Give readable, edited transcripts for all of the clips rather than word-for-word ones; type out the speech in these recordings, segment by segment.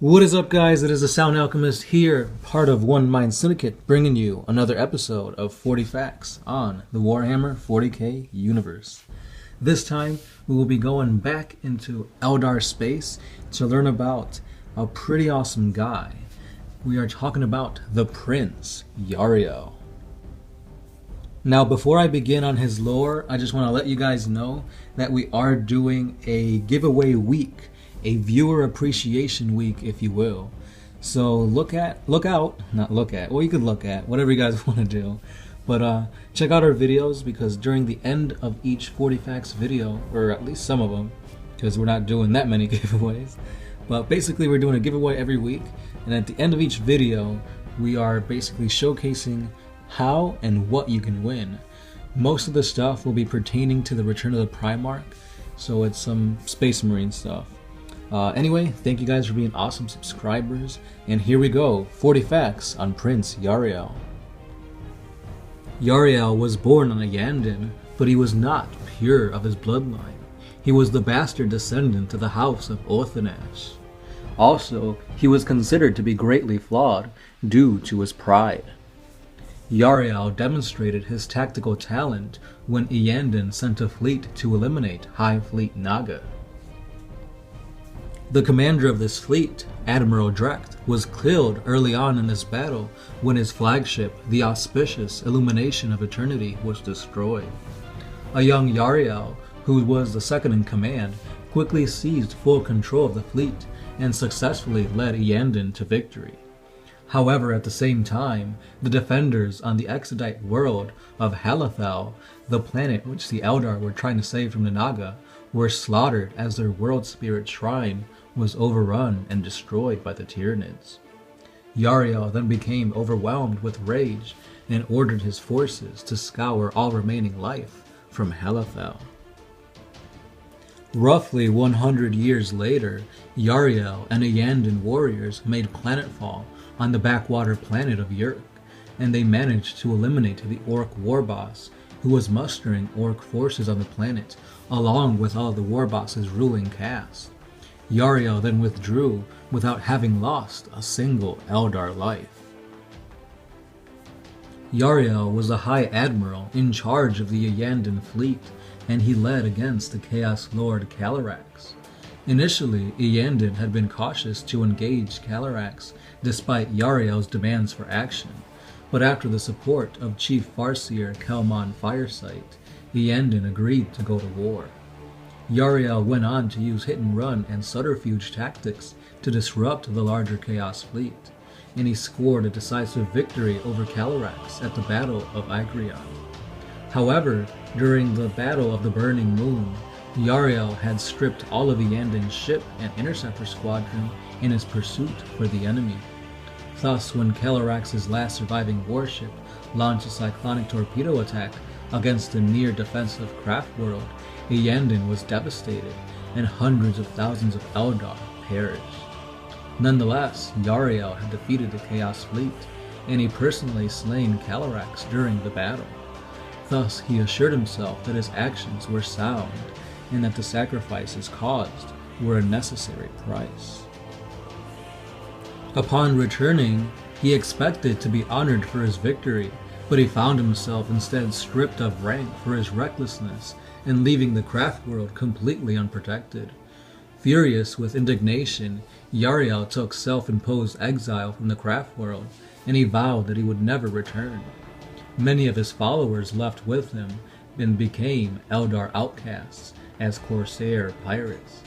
What is up, guys? It is the Sound Alchemist here, part of One Mind Syndicate, bringing you another episode of 40 Facts on the Warhammer 40k universe. This time, we will be going back into Eldar space to learn about a pretty awesome guy. We are talking about the Prince, Yriel. Now, before I begin on his lore, I just want to let you guys know that we are doing a giveaway week. A viewer appreciation week, if you will. So you could look at, whatever you guys want to do. But check out our videos, because during the end of each 40 Facts video, or at least some of them, because we're not doing that many giveaways, but basically we're doing a giveaway every week, and at the end of each video, we are basically showcasing how and what you can win. Most of the stuff will be pertaining to the Return of the Primarch, so it's some Space Marine stuff. Anyway, thank you guys for being awesome subscribers, and here we go, 40 Facts on Prince Yriel. Yriel was born on Iyanden, but he was not pure of his bloodline. He was the bastard descendant of the house of Orthanash. Also, he was considered to be greatly flawed due to his pride. Yriel demonstrated his tactical talent when Iyanden sent a fleet to eliminate High Fleet Naga. The commander of this fleet, Admiral Drecht, was killed early on in this battle when his flagship, the auspicious Illumination of Eternity, was destroyed. A young Yriel, who was the second in command, quickly seized full control of the fleet and successfully led Iyanden to victory. However, at the same time, the defenders on the Exodite world of Halathal, the planet which the Eldar were trying to save from the Naga, were slaughtered as their world spirit shrine was overrun and destroyed by the Tyranids. Yriel then became overwhelmed with rage and ordered his forces to scour all remaining life from Halathal. Roughly 100 years later, Yriel and Iyanden warriors made planetfall on the backwater planet of Yurk, and they managed to eliminate the Orc war boss, who was mustering Orc forces on the planet, along with all the war boss's ruling caste. Yriel then withdrew without having lost a single Eldar life. Yriel was a High Admiral in charge of the Iyanden fleet, and he led against the Chaos Lord Calyrax. Initially, Iyanden had been cautious to engage Calyrax despite Yriel's demands for action, but after the support of Chief Farseer Kelmon Firesight, Iyanden agreed to go to war. Yriel went on to use hit-and-run and subterfuge tactics to disrupt the larger Chaos fleet, and he scored a decisive victory over Calyrax at the Battle of Igrion. However, during the Battle of the Burning Moon, Yriel had stripped all of Iyanden's ship and interceptor squadron in his pursuit for the enemy. Thus, when Calyrax's last surviving warship launched a cyclonic torpedo attack against the near-defensive craft world, Iyanden was devastated, and hundreds of thousands of Eldar perished. Nonetheless, Yriel had defeated the Chaos fleet, and he personally slain Calyrax during the battle. Thus, he assured himself that his actions were sound, and that the sacrifices caused were a necessary price. Upon returning, he expected to be honored for his victory, but he found himself instead stripped of rank for his recklessness and leaving the craft world completely unprotected. Furious with indignation, Yriel took self-imposed exile from the craft world, and he vowed that he would never return. Many of his followers left with him and became Eldar outcasts as Corsair pirates.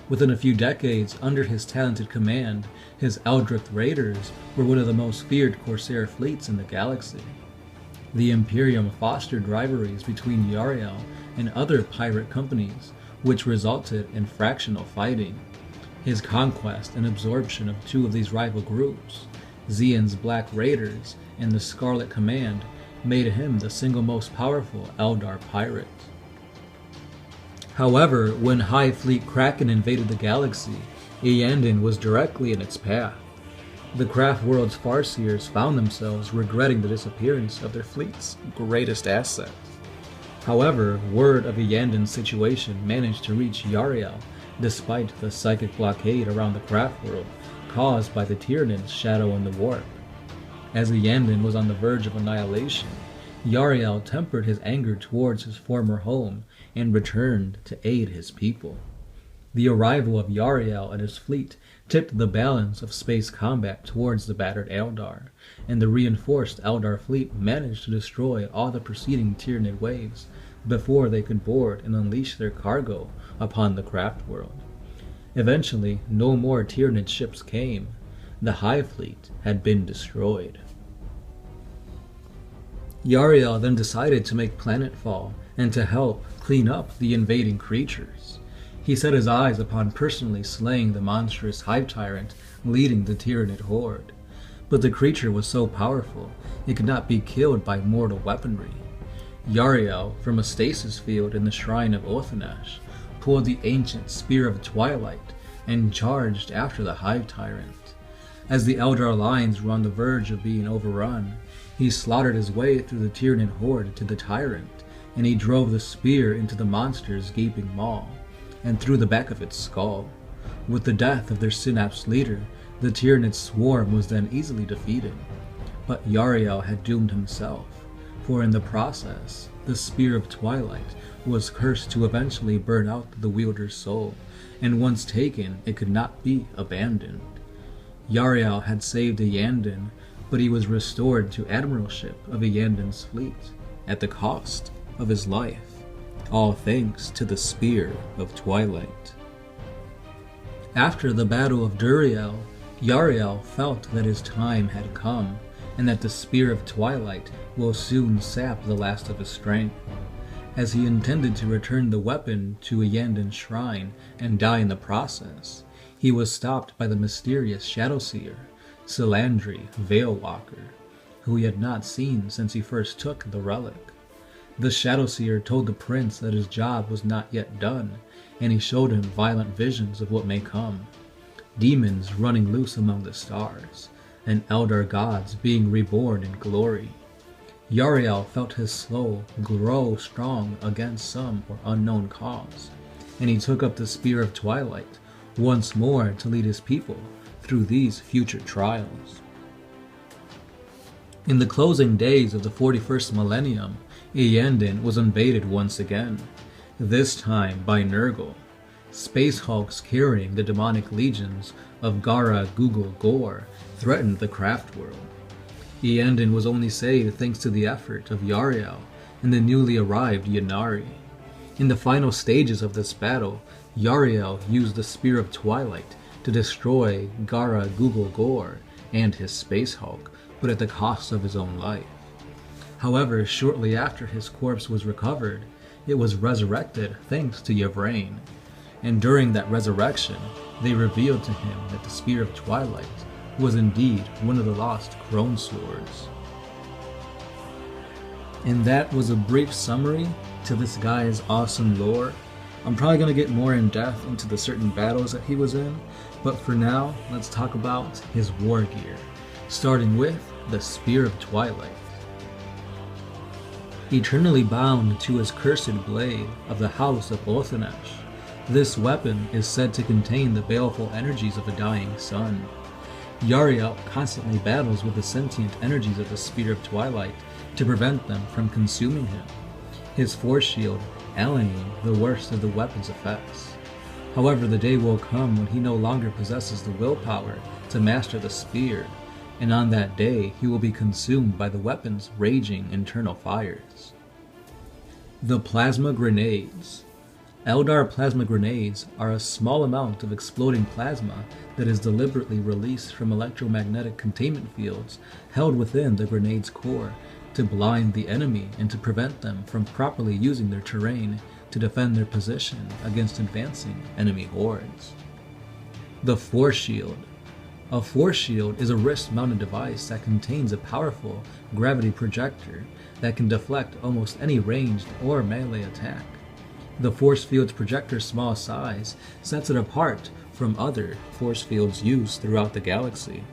Within a few decades, under his talented command, his Eldritch Raiders were one of the most feared Corsair fleets in the galaxy. The Imperium fostered rivalries between Yriel and other pirate companies, which resulted in fractional fighting. His conquest and absorption of two of these rival groups, Xian's Black Raiders and the Scarlet Command, made him the single most powerful Eldar pirate. However, when High Fleet Kraken invaded the galaxy, Iyanden was directly in its path. The craft world's Farseers found themselves regretting the disappearance of their fleet's greatest asset. However, word of Iyanden's situation managed to reach Yriel, despite the psychic blockade around the craft world, caused by the Tyrannid's shadow in the warp. As Iyanden was on the verge of annihilation, Yriel tempered his anger towards his former home and returned to aid his people. The arrival of Yriel and his fleet tipped the balance of space combat towards the battered Eldar, and the reinforced Eldar fleet managed to destroy all the preceding Tyrannid waves before they could board and unleash their cargo upon the craft world. Eventually, no more Tyrannid ships came. The Hive fleet had been destroyed. Yriel then decided to make planetfall and to help clean up the invading creatures. He set his eyes upon personally slaying the monstrous Hive Tyrant leading the Tyrannid horde. But the creature was so powerful, it could not be killed by mortal weaponry. Yriel, from a stasis field in the shrine of Othanash, pulled the ancient Spear of Twilight and charged after the Hive Tyrant. As the Eldar lines were on the verge of being overrun, he slaughtered his way through the Tyrannid horde to the Tyrant, and he drove the spear into the monster's gaping maw, and through the back of its skull. With the death of their Synapse leader, the Tyrannid swarm was then easily defeated. But Yriel had doomed himself, for in the process, the Spear of Twilight was cursed to eventually burn out the wielder's soul, and once taken, it could not be abandoned. Yriel had saved Iyanden, but he was restored to admiralship of Iyanden's fleet, at the cost of his life, all thanks to the Spear of Twilight. After the Battle of Duriel, Yriel felt that his time had come, and that the Spear of Twilight will soon sap the last of his strength. As he intended to return the weapon to Iyanden's shrine and die in the process, he was stopped by the mysterious Shadowseer, Silandri Veilwalker, who he had not seen since he first took the relic. The Shadowseer told the prince that his job was not yet done, and he showed him violent visions of what may come. Demons running loose among the stars, and Eldar gods being reborn in glory. Yriel felt his soul grow strong against some or unknown cause, and he took up the Spear of Twilight once more to lead his people through these future trials. In the closing days of the 41st millennium, Iyanden was invaded once again, this time by Nurgle, space hulks carrying the demonic legions of Gara Google Gore threatened the craft world. Iyanden was only saved thanks to the effort of Yriel and the newly arrived Ynnari. In the final stages of this battle, Yriel used the Spear of Twilight to destroy Gara Google Gore and his space hulk, but at the cost of his own life. However, shortly after his corpse was recovered, it was resurrected thanks to Yvraine, and during that resurrection, they revealed to him that the Spear of Twilight was indeed one of the lost Crone Swords. And that was a brief summary to this guy's awesome lore. I'm probably going to get more in depth into the certain battles that he was in, but for now, let's talk about his war gear, starting with the Spear of Twilight. Eternally bound to his cursed blade of the House of Othanash, this weapon is said to contain the baleful energies of a dying sun. Yriel constantly battles with the sentient energies of the Spear of Twilight to prevent them from consuming him, his force shield allaying the worst of the weapon's effects. However, the day will come when he no longer possesses the willpower to master the spear, and on that day he will be consumed by the weapon's raging internal fires. The Plasma Grenades. Eldar plasma grenades are a small amount of exploding plasma that is deliberately released from electromagnetic containment fields held within the grenade's core to blind the enemy and to prevent them from properly using their terrain to defend their position against advancing enemy hordes. The Force Shield. A force shield is a wrist-mounted device that contains a powerful gravity projector that can deflect almost any ranged or melee attack. The force field's projector's small size sets it apart from other force fields used throughout the galaxy.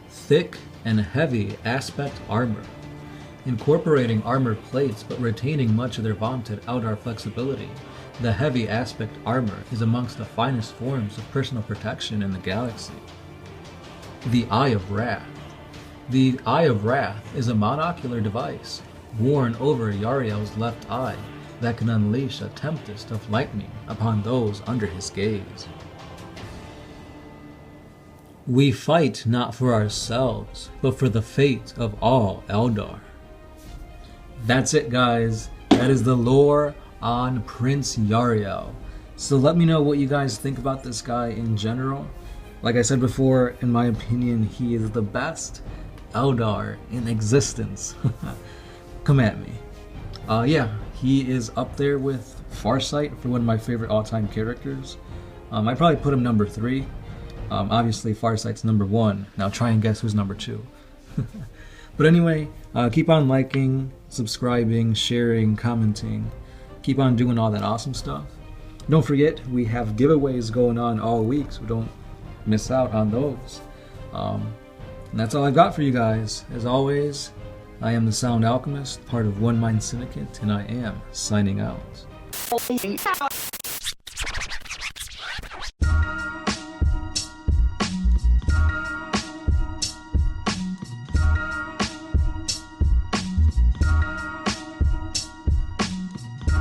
Thick and heavy aspect armor. Incorporating armor plates but retaining much of their vaunted Eldar flexibility, the heavy aspect armor is amongst the finest forms of personal protection in the galaxy. The Eye of Wrath. The Eye of Wrath is a monocular device worn over Yriel's left eye that can unleash a tempest of lightning upon those under his gaze. We fight not for ourselves, but for the fate of all Eldar. That's it, guys. That is the lore on Prince Yriel. So let me know what you guys think about this guy in general. Like I said before, in my opinion, he is the best Eldar in existence. Come at me. Yeah, he is up there with Farsight for one of my favorite all-time characters. I'd probably put him number 3. Obviously, Farsight's number 1. Now try and guess who's number 2. But anyway, keep on liking, subscribing, sharing, commenting. Keep on doing all that awesome stuff. Don't forget, we have giveaways going on all week, so don't miss out on those. And that's all I've got for you guys. As always, I am the Sound Alchemist, part of One Mind Syndicate, and I am signing out.